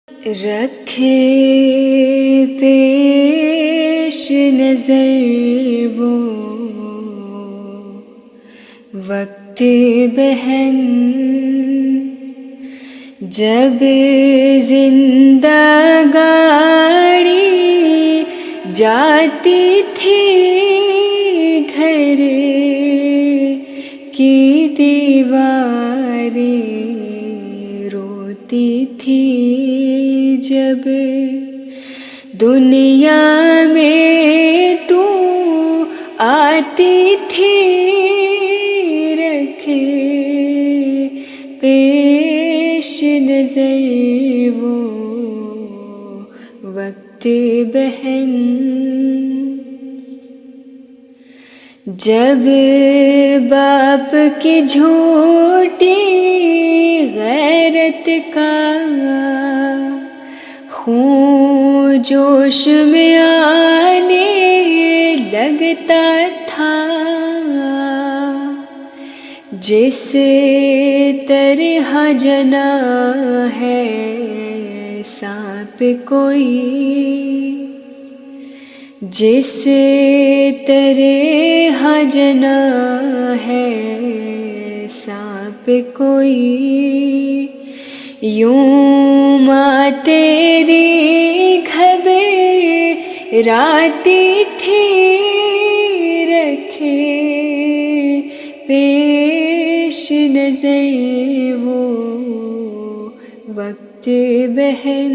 رکھے پیش نظر وہ وقت بہن، جب زندہ گاڑی جاتی تھی گھر کی دیواریں روتی تھی، جب دنیا میں تو آتی تھی، رکھے پیش نظر وہ وقت بہن، جب باپ کی جھوٹی غیرت کا خون جوش میں آنے لگتا تھا، جس طرح جنا ہے سانپ کوئی، جس طرح جنا ہے سانپ کوئی، یوں ماں تیری گھبراتی تھی، رکھے پیش نظر وہ وقت بہن،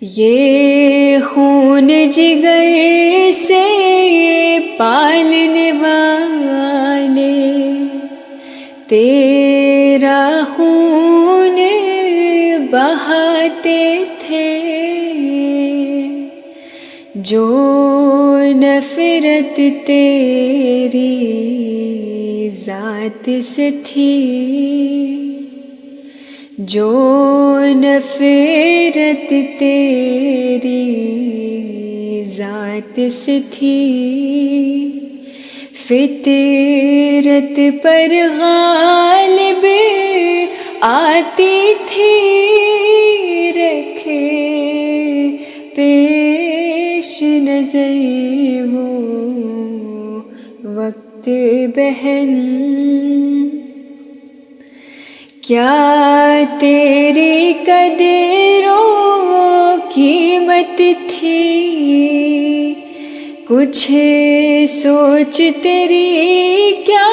یہ خون جگر سے پالنے والے تیرا خون بہاتے تھے، جو نفرت تیری ذات سے تھی، جو نفرت تیری ذات سے تھی، فطرت پر غالب آتی تھی، رکھے پیش نظر وہ وقت بہن، کیا تیری قدر و قیمت تھی، کچھ سوچ تیری کیا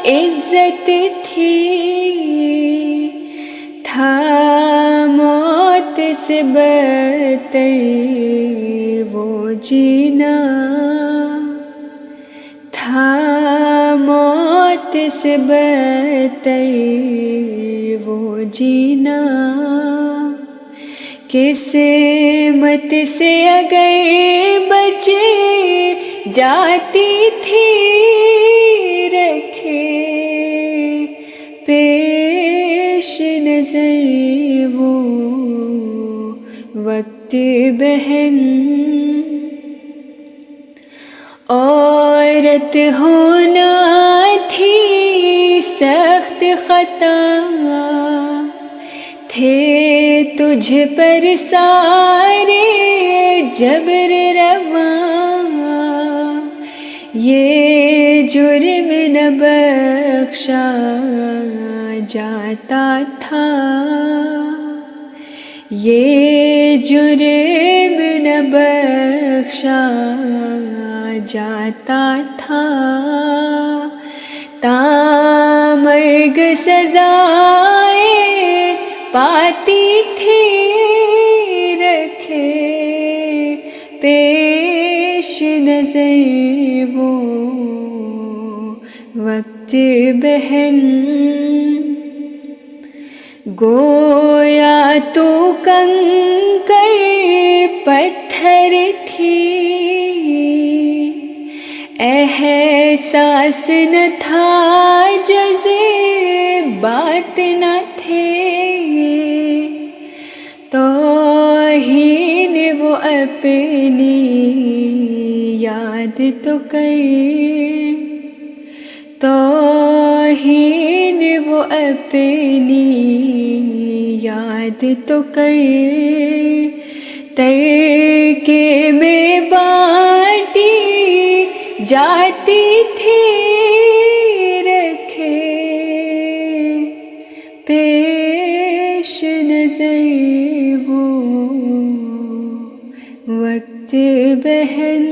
عزت تھی، تھا موت سے بدتر وہ جینا، تھا موت سے بدتر وہ جینا، قسمت سے اگر بچ جاتی تھی، رکھے پیش نظر وہ وقت بہن، عورت ہونا تھی سخت خطا، تھے تجھ پر سارے جبر رواں، یہ جرم نہ بخشا جاتا تھا، یہ جرم نہ بخشا جاتا تھا، تا مرگ سزائیں پاتی تھی، رکھے پیش نظر وہ وقت بہن، گویا تو کنکر پتھر تھی، احساس نہ تھا جذبات نہ تھے، توہین وہ اپنی یاد تو کر، توہین راہین وہ اپنی یاد تو کر، ترکے میں بانٹی جاتی تھی رکھے پیش نظر وہ وقت بہن